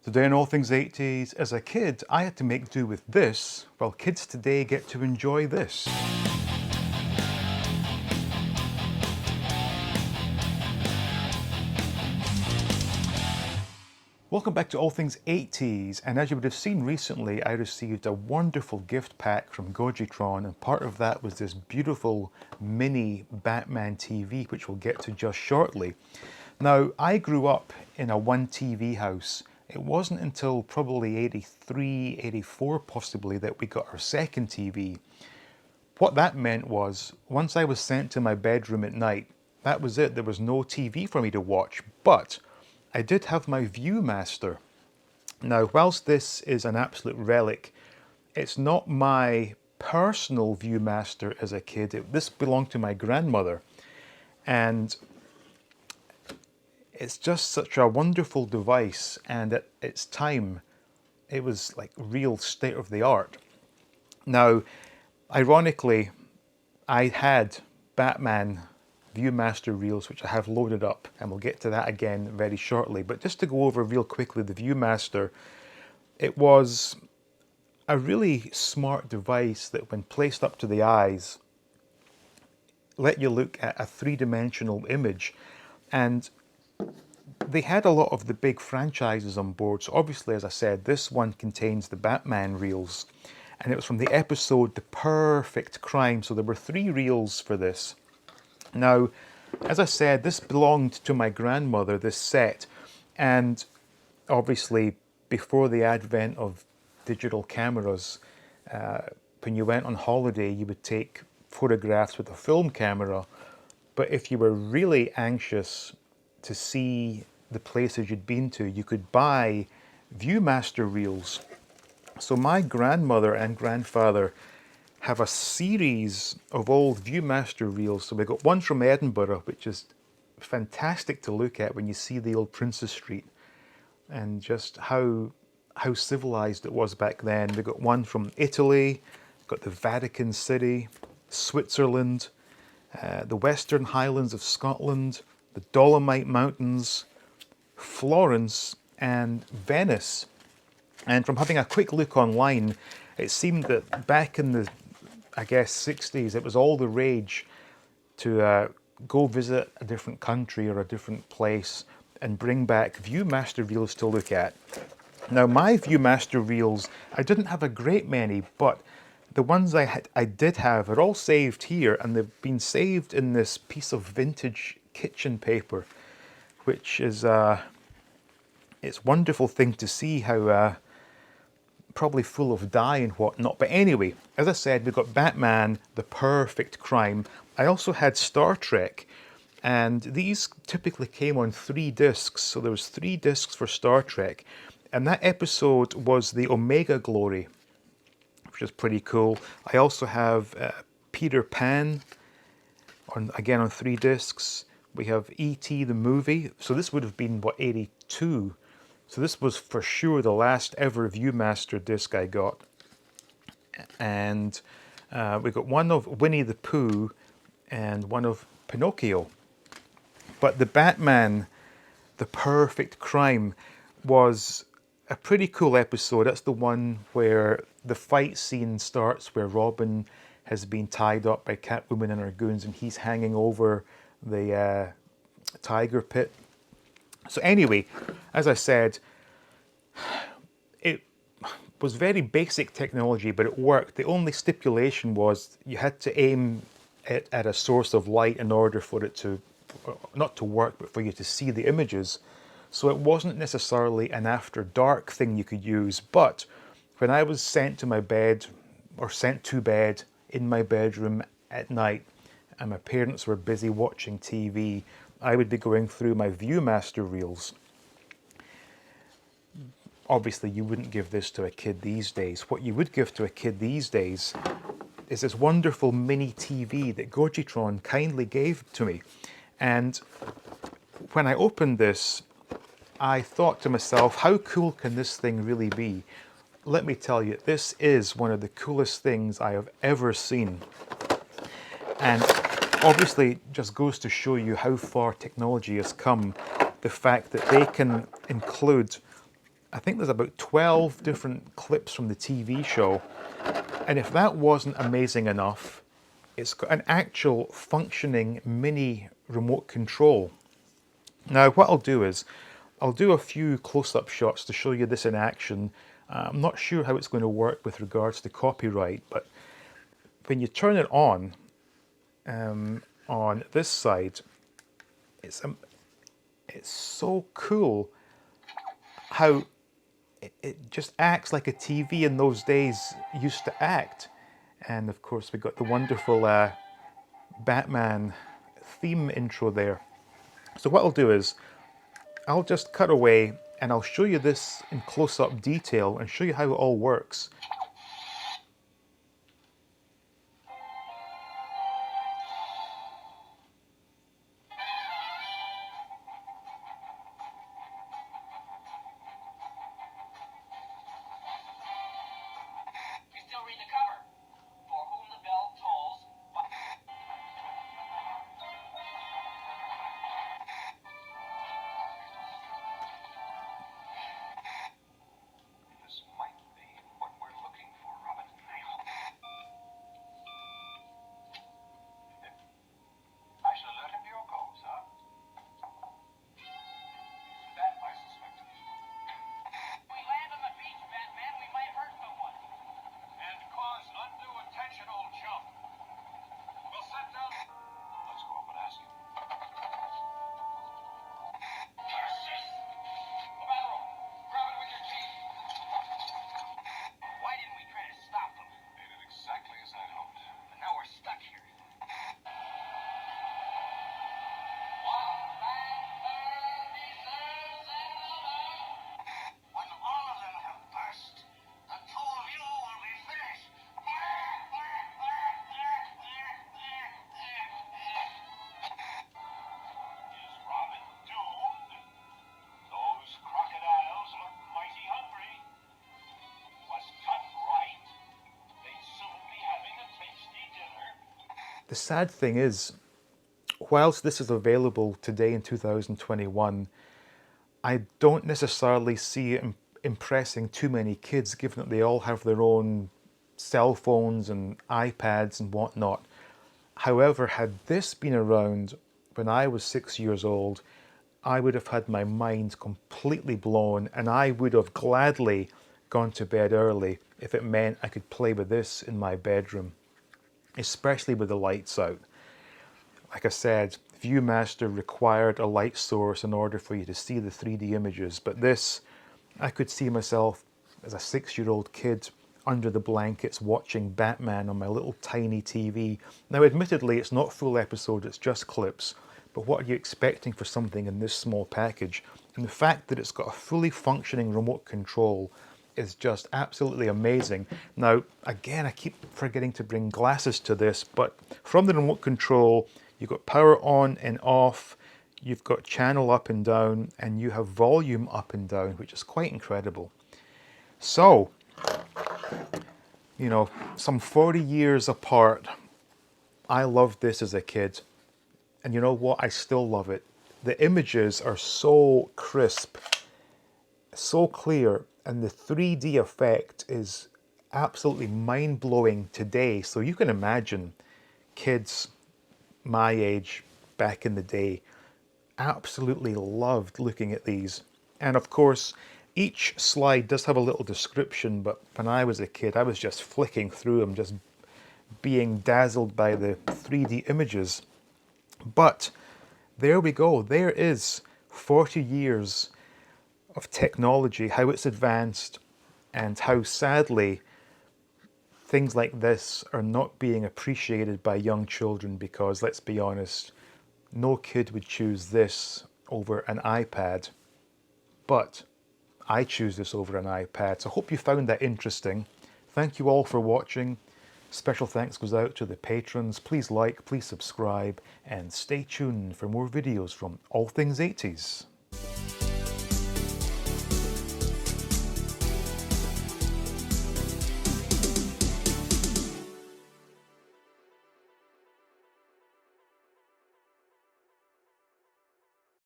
Today in All Things 80s, as a kid, I had to make do with this, while kids today get to enjoy this. Welcome back to All Things 80s, and as you would have seen recently, I received a wonderful gift pack from Gojitron, and part of that was this beautiful mini Batman TV, which we'll get to just shortly. Now, I grew up in a one TV house. It wasn't until probably 83, 84 possibly that we got our second TV. What that meant was, once I was sent to my bedroom at night, that was it. There was no TV for me to watch, but I did have my Viewmaster. Now, whilst this is an absolute relic, it's not my personal Viewmaster as a kid. This belonged to my grandmother, and it's just such a wonderful device, and at its time, it was like real state of the art. Now, ironically, I had Batman Viewmaster reels, which I have loaded up, and we'll get to that again very shortly. But just to go over real quickly, the Viewmaster, it was a really smart device that when placed up to the eyes, let you look at a three-dimensional image. And they had a lot of the big franchises on board. So obviously, as I said, this one contains the Batman reels, and it was from the episode The Perfect Crime. So there were 3 reels for this. Now, as I said, this belonged to my grandmother, this set, and obviously before the advent of digital cameras, when you went on holiday, you would take photographs with a film camera, but if you were really anxious to see the places you'd been to, you could buy Viewmaster reels. So my grandmother and grandfather have a series of old Viewmaster reels. So we've got one from Edinburgh, which is fantastic to look at when you see the old Princes Street and just how civilized it was back then. We've got one from Italy, got the Vatican City, Switzerland, the Western Highlands of Scotland, the Dolomite Mountains, Florence, and Venice. And from having a quick look online, it seemed that back in the, I guess, 60s, it was all the rage to go visit a different country or a different place and bring back Viewmaster reels to look at. Now, my Viewmaster reels, I didn't have a great many, but the ones I did have are all saved here, and they've been saved in this piece of vintage kitchen paper, which is it's a wonderful thing to see how probably full of dye and whatnot. But anyway, as I said, we've got Batman, The Perfect Crime. I also had Star Trek, and these typically came on 3 discs. So there was 3 discs for Star Trek, and that episode was the Omega Glory, which is pretty cool. I also have Peter Pan, again on 3 discs. We have E.T. the movie. So this would have been, what, 82? So this was for sure the last ever Viewmaster disc I got. And we got one of Winnie the Pooh and one of Pinocchio. But the Batman, The Perfect Crime, was a pretty cool episode. That's the one where the fight scene starts, where Robin has been tied up by Catwoman and her goons, and he's hanging over the tiger pit. So anyway, as I said, it was very basic technology, but it worked. The only stipulation was you had to aim it at a source of light in order for it to, not to work, but for you to see the images. So it wasn't necessarily an after dark thing you could use, but when I was sent to my bed, or sent to bed in my bedroom at night, and my parents were busy watching TV, I would be going through my Viewmaster reels. Obviously, you wouldn't give this to a kid these days. What you would give to a kid these days is this wonderful mini TV that Gojitron kindly gave to me. And when I opened this, I thought to myself, how cool can this thing really be? Let me tell you, this is one of the coolest things I have ever seen. And obviously, just goes to show you how far technology has come. The fact that they can include I think there's about 12 different clips from the TV show. And if that wasn't amazing enough, it's got an actual functioning mini remote control. Now, what I'll do is, I'll do a few close-up shots to show you this in action. I'm not sure how it's going to work with regards to copyright, but when you turn it on this side, it's so cool how it just acts like a TV in those days used to act. And of course, we got the wonderful Batman theme intro there. So what I'll do is, I'll just cut away and I'll show you this in close-up detail and show you how it all works. You still read the cover. For whom the bell tolls. This might be what we're looking for, Robin. I shall alert him to your call, sir. That I suspected. We land on the beach, Batman. We might hurt someone. And cause undue attention, old chump. We'll set down. Let's go up and ask him. The battle. Grab it with your teeth. Why didn't we try to stop them? They did exactly as I'd hoped. But now we're stuck here. When all of them have burst, the two of you will be finished. Is Robin doomed? Those crocodiles look mighty hungry. Was cut right. They'd soon be having a tasty dinner. The sad thing is, whilst this is available today in 2021, I don't necessarily see it impressing too many kids, given that they all have their own cell phones and iPads and whatnot. However, had this been around when I was 6 years old, I would have had my mind completely blown, and I would have gladly gone to bed early if it meant I could play with this in my bedroom, especially with the lights out. Like I said, Viewmaster required a light source in order for you to see the 3D images, but this, I could see myself as a 6-year-old kid under the blankets watching Batman on my little tiny TV. Now admittedly, it's not full episodes, it's just clips, but what are you expecting for something in this small package? And the fact that it's got a fully functioning remote control is just absolutely amazing. Now, again, I keep forgetting to bring glasses to this, but from the remote control, you've got power on and off, you've got channel up and down, and you have volume up and down, which is quite incredible. So, you know, some 40 years apart, I loved this as a kid. And you know what? I still love it. The images are so crisp, so clear, and the 3D effect is absolutely mind-blowing today. So you can imagine kids my age back in the day absolutely loved looking at these. And of course, each slide does have a little description, but when I was a kid, I was just flicking through them, just being dazzled by the 3D images. But there we go. There is 40 years of technology, how it's advanced, and how sadly things like this are not being appreciated by young children, because let's be honest, no kid would choose this over an iPad, but I choose this over an iPad. So I hope you found that interesting. Thank you all for watching. Special thanks goes out to the patrons. Please like, please subscribe, and stay tuned for more videos from All Things 80s.